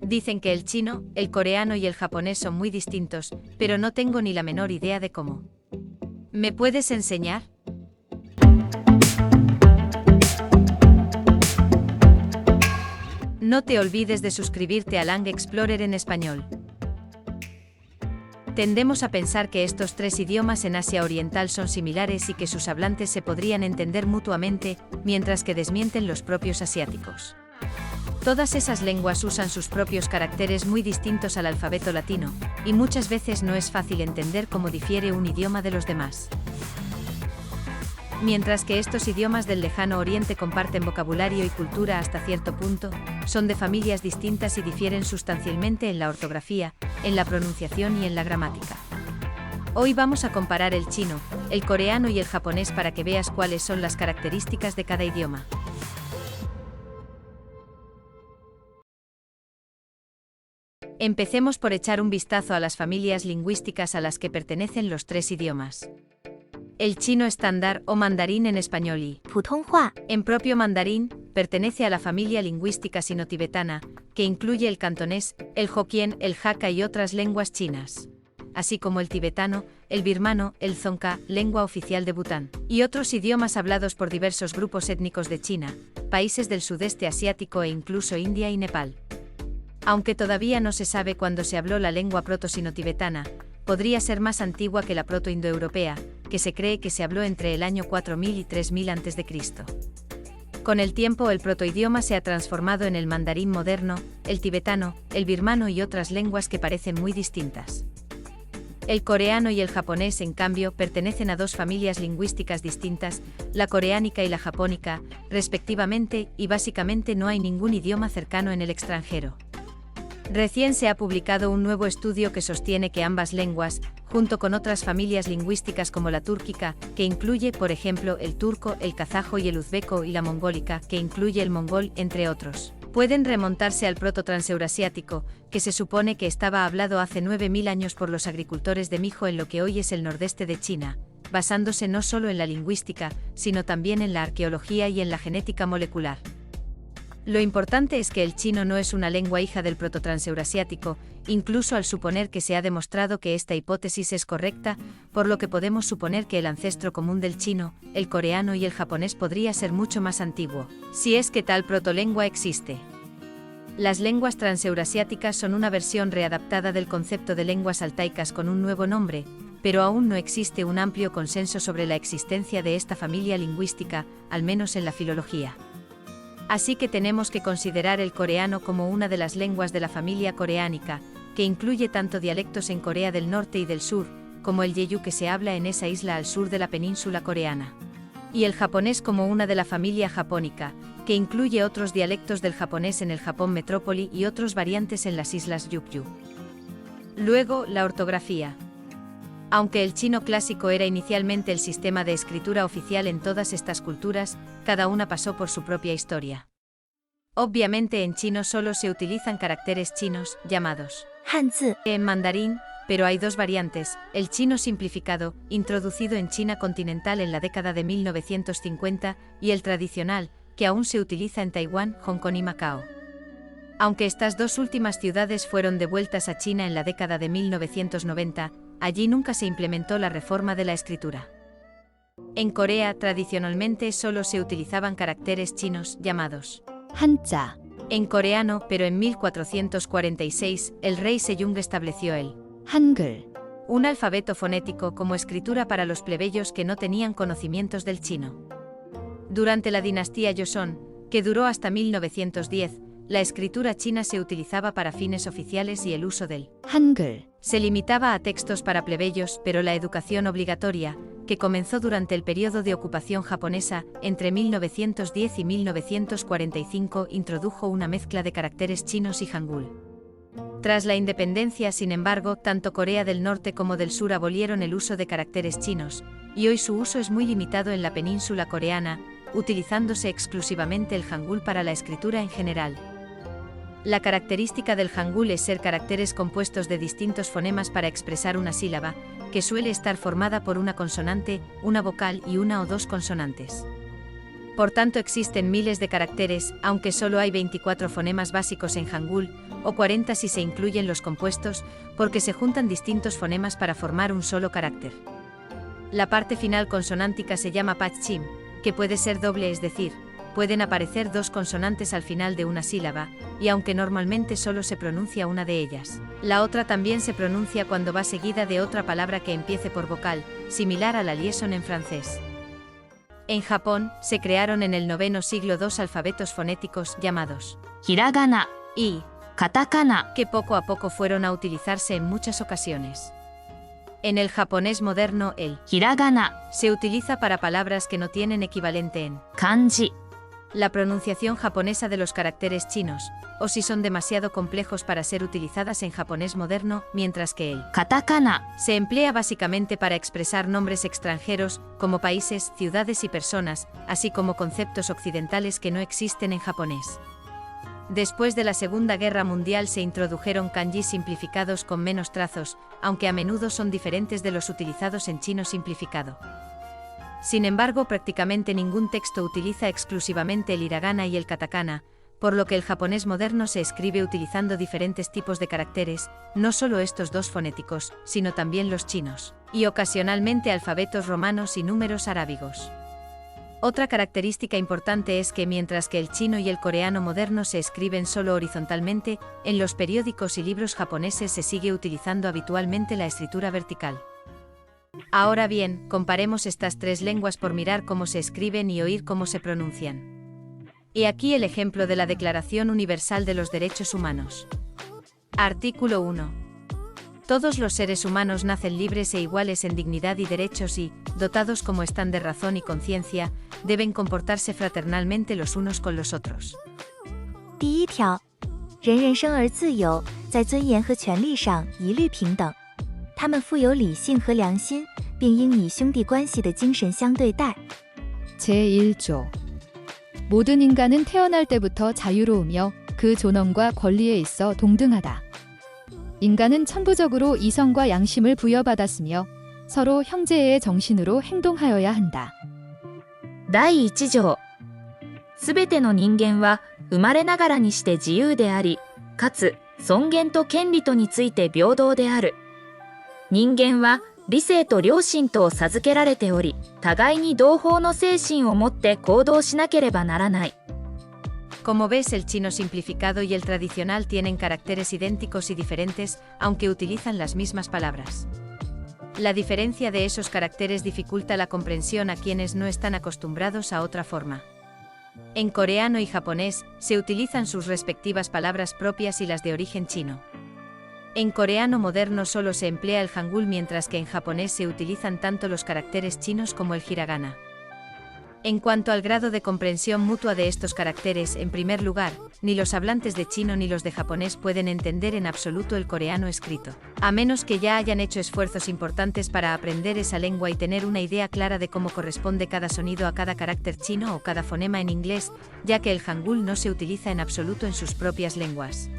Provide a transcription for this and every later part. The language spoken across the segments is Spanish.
Dicen que el chino, el coreano y el japonés son muy distintos, pero no tengo ni la menor idea de cómo. ¿Me puedes enseñar? No te olvides de suscribirte a Lang Explorer en español. Tendemos a pensar que estos tres idiomas en Asia Oriental son similares y que sus hablantes se podrían entender mutuamente, mientras que desmienten los propios asiáticos. Todas esas lenguas usan sus propios caracteres muy distintos al alfabeto latino, y muchas veces no es fácil entender cómo difiere un idioma de los demás. Mientras que estos idiomas del lejano oriente comparten vocabulario y cultura hasta cierto punto, son de familias distintas y difieren sustancialmente en la ortografía, en la pronunciación y en la gramática. Hoy vamos a comparar el chino, el coreano y el japonés para que veas cuáles son las características de cada idioma. Empecemos por echar un vistazo a las familias lingüísticas a las que pertenecen los tres idiomas. El chino estándar o mandarín en español y 普通话 en propio mandarín, pertenece a la familia lingüística sino-tibetana, que incluye el cantonés, el hokkien, el hakka y otras lenguas chinas, así como el tibetano, el birmano, el dzongkha, lengua oficial de Bután, y otros idiomas hablados por diversos grupos étnicos de China, países del sudeste asiático e incluso India y Nepal. Aunque todavía no se sabe cuándo se habló la lengua proto-sino-tibetana, podría ser más antigua que la proto-indoeuropea, que se cree que se habló entre el año 4000 y 3000 a.C. Con el tiempo el protoidioma se ha transformado en el mandarín moderno, el tibetano, el birmano y otras lenguas que parecen muy distintas. El coreano y el japonés, en cambio, pertenecen a dos familias lingüísticas distintas, la coreánica y la japónica, respectivamente, y básicamente no hay ningún idioma cercano en el extranjero. Recién se ha publicado un nuevo estudio que sostiene que ambas lenguas, junto con otras familias lingüísticas como la túrquica, que incluye, por ejemplo, el turco, el kazajo y el uzbeco, y la mongólica, que incluye el mongol, entre otros, pueden remontarse al proto-transeurasiático, que se supone que estaba hablado hace 9000 años por los agricultores de mijo en lo que hoy es el nordeste de China, basándose no solo en la lingüística, sino también en la arqueología y en la genética molecular. Lo importante es que el chino no es una lengua hija del proto-transeurasiático, incluso al suponer que se ha demostrado que esta hipótesis es correcta, por lo que podemos suponer que el ancestro común del chino, el coreano y el japonés podría ser mucho más antiguo, si es que tal protolengua existe. Las lenguas transeurasiáticas son una versión readaptada del concepto de lenguas altaicas con un nuevo nombre, pero aún no existe un amplio consenso sobre la existencia de esta familia lingüística, al menos en la filología. Así que tenemos que considerar el coreano como una de las lenguas de la familia coreánica, que incluye tanto dialectos en Corea del Norte y del Sur, como el Jeju que se habla en esa isla al sur de la península coreana. Y el japonés como una de la familia japónica, que incluye otros dialectos del japonés en el Japón metrópoli y otros variantes en las islas Ryukyu. Luego, la ortografía. Aunque el chino clásico era inicialmente el sistema de escritura oficial en todas estas culturas, cada una pasó por su propia historia. Obviamente en chino solo se utilizan caracteres chinos, llamados 汉字 en mandarín, pero hay dos variantes, el chino simplificado, introducido en China continental en la década de 1950, y el tradicional, que aún se utiliza en Taiwán, Hong Kong y Macao. Aunque estas dos últimas ciudades fueron devueltas a China en la década de 1990, allí nunca se implementó la reforma de la escritura. En Corea, tradicionalmente solo se utilizaban caracteres chinos, llamados 한자 en coreano, pero en 1446, el rey Sejong estableció el 한글 un alfabeto fonético como escritura para los plebeyos que no tenían conocimientos del chino. Durante la dinastía Joseon, que duró hasta 1910, la escritura china se utilizaba para fines oficiales y el uso del 한글 se limitaba a textos para plebeyos, pero la educación obligatoria, que comenzó durante el periodo de ocupación japonesa, entre 1910 y 1945, introdujo una mezcla de caracteres chinos y hangul. Tras la independencia, sin embargo, tanto Corea del Norte como del Sur abolieron el uso de caracteres chinos, y hoy su uso es muy limitado en la península coreana, utilizándose exclusivamente el hangul para la escritura en general. La característica del hangul es ser caracteres compuestos de distintos fonemas para expresar una sílaba, que suele estar formada por una consonante, una vocal y una o dos consonantes. Por tanto existen miles de caracteres, aunque solo hay 24 fonemas básicos en Hangul, o 40 si se incluyen los compuestos, porque se juntan distintos fonemas para formar un solo carácter. La parte final consonántica se llama pachim, que puede ser doble, es decir, pueden aparecer dos consonantes al final de una sílaba, y aunque normalmente solo se pronuncia una de ellas, la otra también se pronuncia cuando va seguida de otra palabra que empiece por vocal, similar a la liaison en francés. En Japón, se crearon en el 9º siglo dos alfabetos fonéticos llamados hiragana y katakana, que poco a poco fueron a utilizarse en muchas ocasiones. En el japonés moderno, el hiragana, se utiliza para palabras que no tienen equivalente en kanji, la pronunciación japonesa de los caracteres chinos, o si son demasiado complejos para ser utilizadas en japonés moderno, mientras que el katakana, se emplea básicamente para expresar nombres extranjeros, como países, ciudades y personas, así como conceptos occidentales que no existen en japonés. Después de la Segunda Guerra Mundial se introdujeron kanji simplificados con menos trazos, aunque a menudo son diferentes de los utilizados en chino simplificado. Sin embargo, prácticamente ningún texto utiliza exclusivamente el hiragana y el katakana, por lo que el japonés moderno se escribe utilizando diferentes tipos de caracteres, no solo estos dos fonéticos, sino también los chinos, y ocasionalmente alfabetos romanos y números arábigos. Otra característica importante es que mientras que el chino y el coreano moderno se escriben solo horizontalmente, en los periódicos y libros japoneses se sigue utilizando habitualmente la escritura vertical. Ahora bien, comparemos estas tres lenguas por mirar cómo se escriben y oír cómo se pronuncian. He aquí el ejemplo de la Declaración Universal de los Derechos Humanos. Artículo 1. Todos los seres humanos nacen libres e iguales en dignidad y derechos y, dotados como están de razón y conciencia, deben comportarse fraternalmente los unos con los otros. 第一条，人人生而自由，在尊严和权利上一律平等。他们富有理性和良心，并应以兄弟关系的精神相对待。 제1조 모든 인간은 태어날 때부터 자유로우며 그 존엄과 권리에 있어 동등하다. 인간은 천부적으로 이성과 양심을 부여받았으며 서로 형제의 정신으로 행동하여야 한다. 第1条、すべての人間は生まれながらにして自由であり、かつ尊厳と権利とについて平等である。人間は理性と良心とを授けられており、互いに同胞の精神を持って行動しなければならない。 Como ves, el chino simplificado y el tradicional tienen caracteres idénticos y diferentes, aunque utilizan las mismas palabras. La diferencia de esos caracteres dificulta la comprensión a quienes no están acostumbrados a otra forma. En coreano y japonés, se utilizan sus respectivas palabras propias y las de origen chino. En coreano moderno solo se emplea el hangul, mientras que en japonés se utilizan tanto los caracteres chinos como el hiragana. En cuanto al grado de comprensión mutua de estos caracteres, en primer lugar, ni los hablantes de chino ni los de japonés pueden entender en absoluto el coreano escrito, a menos que ya hayan hecho esfuerzos importantes para aprender esa lengua y tener una idea clara de cómo corresponde cada sonido a cada carácter chino o cada fonema en inglés, ya que el hangul no se utiliza en absoluto en sus propias lenguas.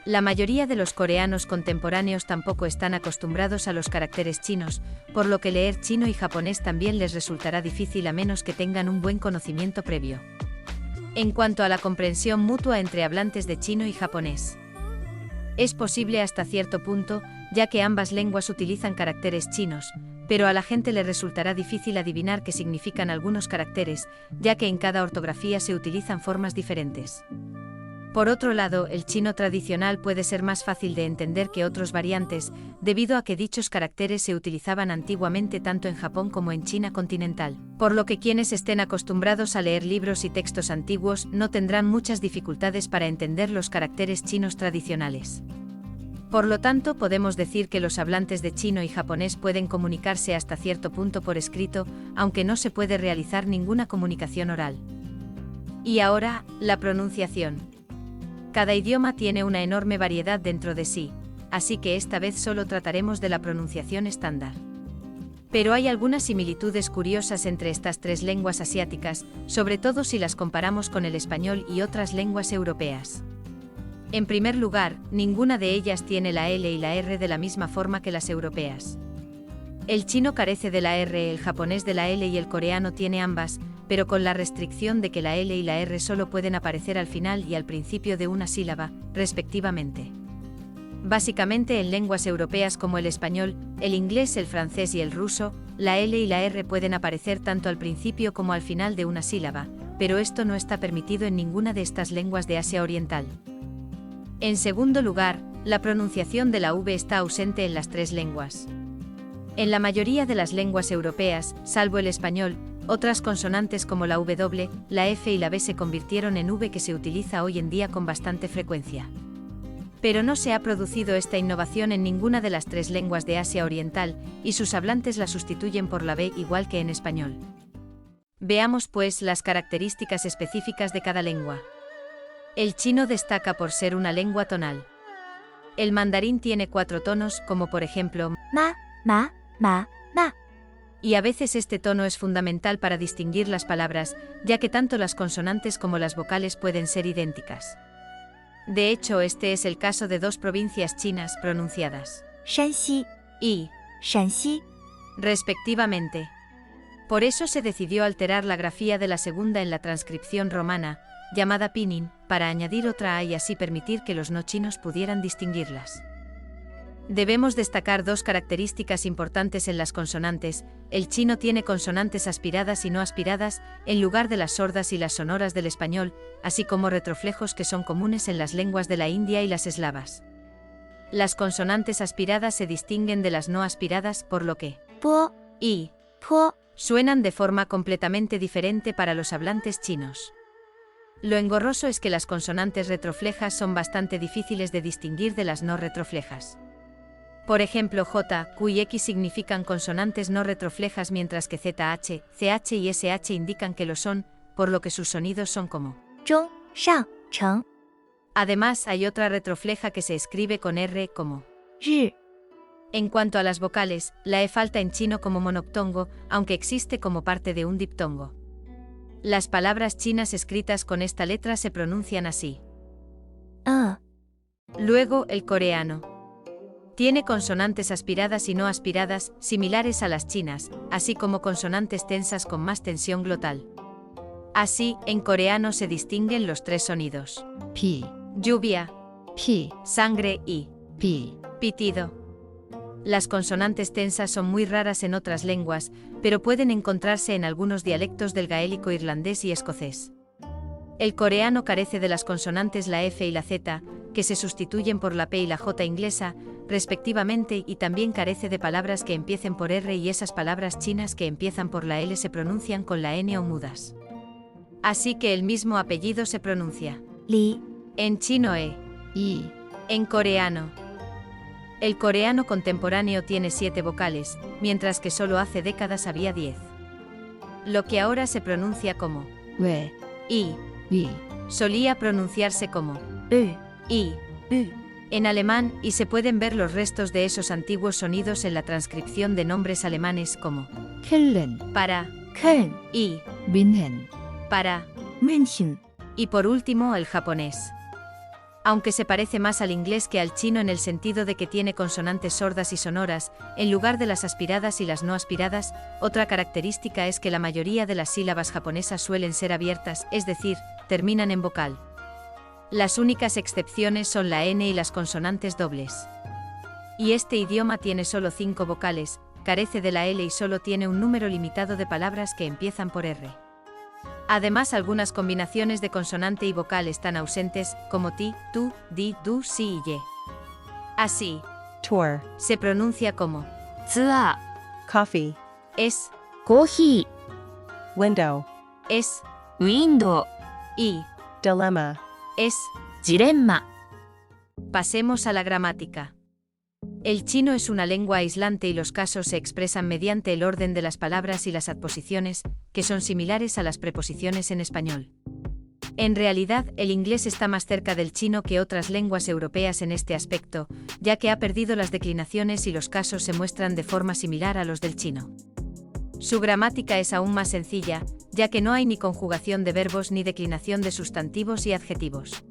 La mayoría de los coreanos contemporáneos tampoco están acostumbrados a los caracteres chinos, por lo que leer chino y japonés también les resultará difícil a menos que tengan un buen conocimiento previo. En cuanto a la comprensión mutua entre hablantes de chino y japonés, es posible hasta cierto punto, ya que ambas lenguas utilizan caracteres chinos, pero a la gente le resultará difícil adivinar qué significan algunos caracteres, ya que en cada ortografía se utilizan formas diferentes. Por otro lado, el chino tradicional puede ser más fácil de entender que otros variantes, debido a que dichos caracteres se utilizaban antiguamente tanto en Japón como en China continental, por lo que quienes estén acostumbrados a leer libros y textos antiguos no tendrán muchas dificultades para entender los caracteres chinos tradicionales. Por lo tanto, podemos decir que los hablantes de chino y japonés pueden comunicarse hasta cierto punto por escrito, aunque no se puede realizar ninguna comunicación oral. Y ahora, la pronunciación. Cada idioma tiene una enorme variedad dentro de sí, así que esta vez solo trataremos de la pronunciación estándar. Pero hay algunas similitudes curiosas entre estas tres lenguas asiáticas, sobre todo si las comparamos con el español y otras lenguas europeas. En primer lugar, ninguna de ellas tiene la L y la R de la misma forma que las europeas. El chino carece de la R, el japonés de la L y el coreano tiene ambas, pero con la restricción de que la L y la R solo pueden aparecer al final y al principio de una sílaba, respectivamente. Básicamente en lenguas europeas como el español, el inglés, el francés y el ruso, la L y la R pueden aparecer tanto al principio como al final de una sílaba, pero esto no está permitido en ninguna de estas lenguas de Asia Oriental. En segundo lugar, la pronunciación de la V está ausente en las tres lenguas. En la mayoría de las lenguas europeas, salvo el español, otras consonantes como la W, la F y la B se convirtieron en V, que se utiliza hoy en día con bastante frecuencia. Pero no se ha producido esta innovación en ninguna de las tres lenguas de Asia Oriental, y sus hablantes la sustituyen por la B igual que en español. Veamos pues las características específicas de cada lengua. El chino destaca por ser una lengua tonal. El mandarín tiene 4 tonos, como por ejemplo ma, ma, ma, ma. Y a veces este tono es fundamental para distinguir las palabras, ya que tanto las consonantes como las vocales pueden ser idénticas. De hecho, este es el caso de 2 provincias chinas pronunciadas Shanxi y Shanxi. respectivamente. Por eso se decidió alterar la grafía de la segunda en la transcripción romana, llamada pinyin, para añadir otra A y así permitir que los no chinos pudieran distinguirlas. Debemos destacar 2 características importantes en las consonantes. El chino tiene consonantes aspiradas y no aspiradas, en lugar de las sordas y las sonoras del español, así como retroflejos que son comunes en las lenguas de la India y las eslavas. Las consonantes aspiradas se distinguen de las no aspiradas, por lo que Bo, y po. suenan de forma completamente diferente para los hablantes chinos. Lo engorroso es que las consonantes retroflejas son bastante difíciles de distinguir de las no retroflejas. Por ejemplo, J, Q y X significan consonantes no retroflejas, mientras que ZH, CH y SH indican que lo son, por lo que sus sonidos son como. Zhong, shang, cheng. Además, hay otra retrofleja que se escribe con R como. Ri. En cuanto a las vocales, la E falta en chino como monoctongo, aunque existe como parte de un diptongo. Las palabras chinas escritas con esta letra se pronuncian así. Luego, el coreano. Tiene consonantes aspiradas y no aspiradas, similares a las chinas, así como consonantes tensas con más tensión glotal. Así, en coreano se distinguen los 3 sonidos: pi, lluvia, pi, sangre y pi. pitido. Las consonantes tensas son muy raras en otras lenguas, pero pueden encontrarse en algunos dialectos del gaélico irlandés y escocés. El coreano carece de las consonantes la F y la Z, que se sustituyen por la P y la J inglesa, respectivamente, y también carece de palabras que empiecen por R, y esas palabras chinas que empiezan por la L se pronuncian con la N o mudas. Así que el mismo apellido se pronuncia Li. en chino E, y, en coreano. El coreano contemporáneo tiene 7 vocales, mientras que solo hace décadas había 10. Lo que ahora se pronuncia como we, I, wi. solía pronunciarse como U. I U. en alemán, y se pueden ver los restos de esos antiguos sonidos en la transcripción de nombres alemanes como 켈렌, para Köln. y 민헨. para, München. y por último el japonés. Aunque se parece más al inglés que al chino en el sentido de que tiene consonantes sordas y sonoras, en lugar de las aspiradas y las no aspiradas, otra característica es que la mayoría de las sílabas japonesas suelen ser abiertas, es decir, terminan en vocal. Las únicas excepciones son la N y las consonantes dobles. Y este idioma tiene solo 5 vocales, carece de la L y solo tiene un número limitado de palabras que empiezan por R. Además, algunas combinaciones de consonante y vocal están ausentes, como ti, tu, di, du, si y ye. Así, tour, se pronuncia como ツア coffee, es, ー、コーヒ window, es, ー、ウィンドウ、 y dilemma, es. ジレンマ。 Pasemos a la gramática. El chino es una lengua aislante y los casos se expresan mediante el orden de las palabras y las adposiciones, que son similares a las preposiciones en español. En realidad, el inglés está más cerca del chino que otras lenguas europeas en este aspecto, ya que ha perdido las declinaciones y los casos se muestran de forma similar a los del chino. Su gramática es aún más sencilla, ya que no hay ni conjugación de verbos ni declinación de sustantivos y adjetivos.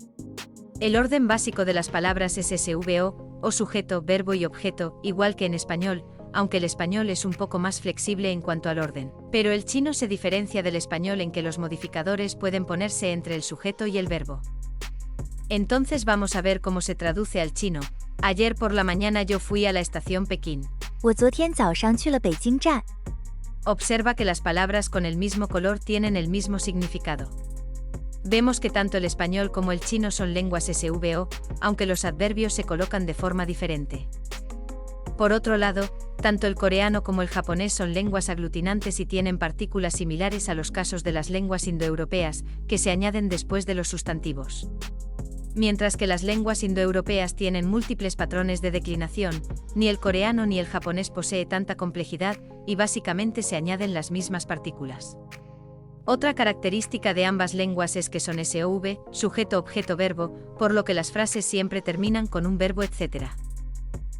El orden básico de las palabras es SVO, o sujeto, verbo y objeto, igual que en español, aunque el español es un poco más flexible en cuanto al orden. Pero el chino se diferencia del español en que los modificadores pueden ponerse entre el sujeto y el verbo. Entonces vamos a ver cómo se traduce al chino. Ayer por la mañana yo fui a la estación Pekín. 我昨天早上去了北京站。 Observa que las palabras con el mismo color tienen el mismo significado. Vemos que tanto el español como el chino son lenguas SVO, aunque los adverbios se colocan de forma diferente. Por otro lado, tanto el coreano como el japonés son lenguas aglutinantes y tienen partículas similares a los casos de las lenguas indoeuropeas, que se añaden después de los sustantivos. Mientras que las lenguas indoeuropeas tienen múltiples patrones de declinación, ni el coreano ni el japonés posee tanta complejidad, y básicamente se añaden las mismas partículas. Otra característica de ambas lenguas es que son SOV, sujeto, objeto, verbo, por lo que las frases siempre terminan con un verbo, etc.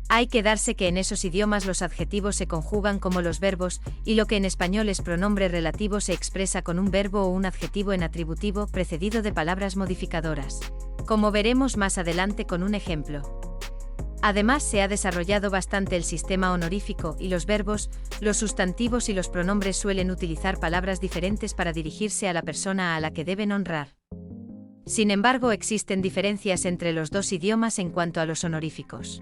Hay que darse que en esos idiomas los adjetivos se conjugan como los verbos, y lo que en español es pronombre relativo se expresa con un verbo o un adjetivo en atributivo precedido de palabras modificadoras. Como veremos más adelante con un ejemplo. Además, se ha desarrollado bastante el sistema honorífico y los verbos, los sustantivos y los pronombres suelen utilizar palabras diferentes para dirigirse a la persona a la que deben honrar. Sin embargo, existen diferencias entre los dos idiomas en cuanto a los honoríficos.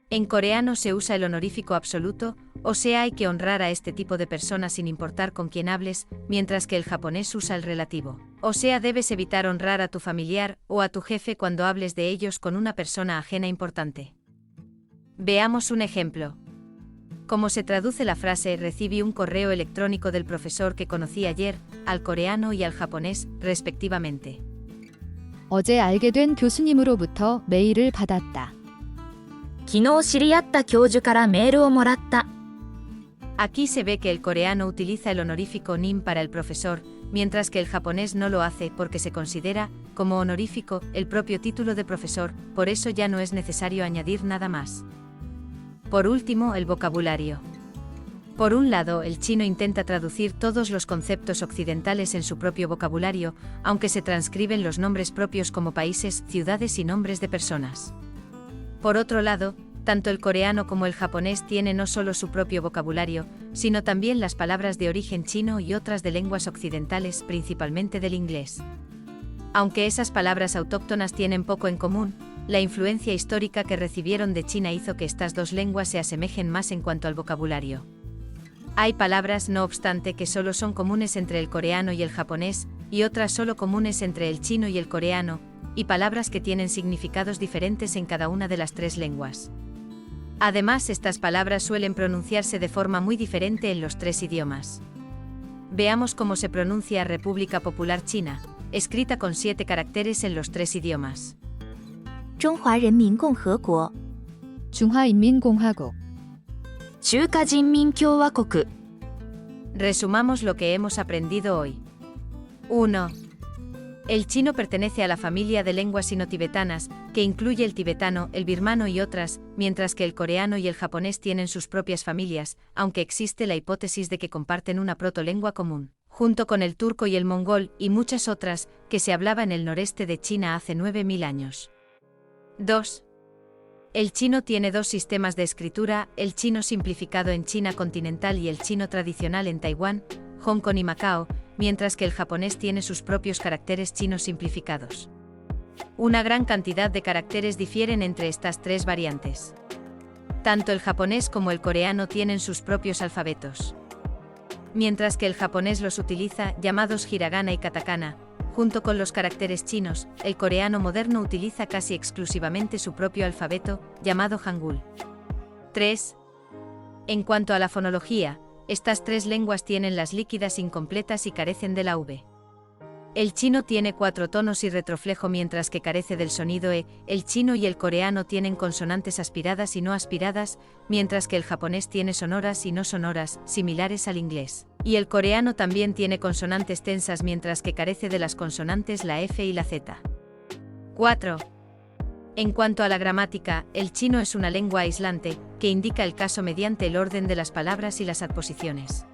En coreano se usa el honorífico absoluto, o sea, hay que honrar a este tipo de personas sin importar con quién hables, mientras que el japonés usa el relativo. O sea, debes evitar honrar a tu familiar o a tu jefe cuando hables de ellos con una persona ajena importante. Veamos un ejemplo. ¿Cómo se traduce la frase recibí un correo electrónico del profesor que conocí ayer, al coreano y al japonés, respectivamente? 어제 알게 된 교수님으로부터 메일을 받았다. 昨日知り合った教授からメールをもらった。 Aquí se ve que el coreano utiliza el honorífico nin para el profesor, mientras que el japonés no lo hace porque se considera, como honorífico, el propio título de profesor, por eso ya no es necesario añadir nada más. Por último, el vocabulario. Por un lado, el chino intenta traducir todos los conceptos occidentales en su propio vocabulario, aunque se transcriben los nombres propios como países, ciudades y nombres de personas. Por otro lado, tanto el coreano como el japonés tienen no solo su propio vocabulario, sino también las palabras de origen chino y otras de lenguas occidentales, principalmente del inglés. Aunque esas palabras autóctonas tienen poco en común, la influencia histórica que recibieron de China hizo que estas dos lenguas se asemejen más en cuanto al vocabulario. Hay palabras, no obstante, que solo son comunes entre el coreano y el japonés, y otras solo comunes entre el chino y el coreano, y palabras que tienen significados diferentes en cada una de las tres lenguas. Además, estas palabras suelen pronunciarse de forma muy diferente en los tres idiomas. Veamos cómo se pronuncia República Popular China, escrita con 7 caracteres en los tres idiomas. 中华人民共和国 중화인민공화국. 中華人民共和国。 Resumamos lo que hemos aprendido hoy. 1. El chino pertenece a la familia de lenguas sino-tibetanas, que incluye el tibetano, el birmano y otras, mientras que el coreano y el japonés tienen sus propias familias, aunque existe la hipótesis de que comparten una protolengua común, junto con el turco y el mongol, y muchas otras, que se hablaba en el noreste de China hace 9.000 años. 2. El chino tiene dos sistemas de escritura, el chino simplificado en China continental y el chino tradicional en Taiwán, Hong Kong y Macao, mientras que el japonés tiene sus propios caracteres chinos simplificados. Una gran cantidad de caracteres difieren entre estas tres variantes. Tanto el japonés como el coreano tienen sus propios alfabetos. Mientras que el japonés los utiliza, llamados hiragana y katakana, junto con los caracteres chinos, el coreano moderno utiliza casi exclusivamente su propio alfabeto, llamado hangul. 3. En cuanto a la fonología, estas tres lenguas tienen las líquidas incompletas y carecen de la V. El chino tiene 4 tonos y retroflejo mientras que carece del sonido E, el chino y el coreano tienen consonantes aspiradas y no aspiradas, mientras que el japonés tiene sonoras y no sonoras, similares al inglés. Y el coreano también tiene consonantes tensas mientras que carece de las consonantes la F y la Z. 4. En cuanto a la gramática, el chino es una lengua aislante, que indica el caso mediante el orden de las palabras y las adposiciones.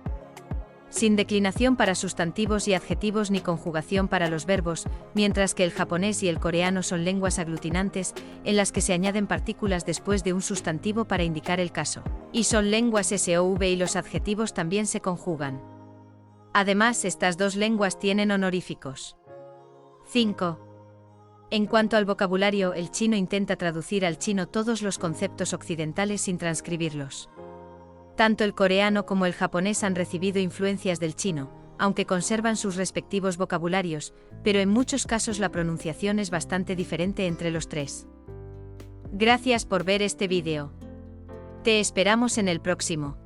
sin declinación para sustantivos y adjetivos ni conjugación para los verbos, mientras que el japonés y el coreano son lenguas aglutinantes, en las que se añaden partículas después de un sustantivo para indicar el caso. Y son lenguas SOV y los adjetivos también se conjugan. Además, estas dos lenguas tienen honoríficos. 5. En cuanto al vocabulario, el chino intenta traducir al chino todos los conceptos occidentales sin transcribirlos. Tanto el coreano como el japonés han recibido influencias del chino, aunque conservan sus respectivos vocabularios, pero en muchos casos la pronunciación es bastante diferente entre los tres. Gracias por ver este vídeo. Te esperamos en el próximo.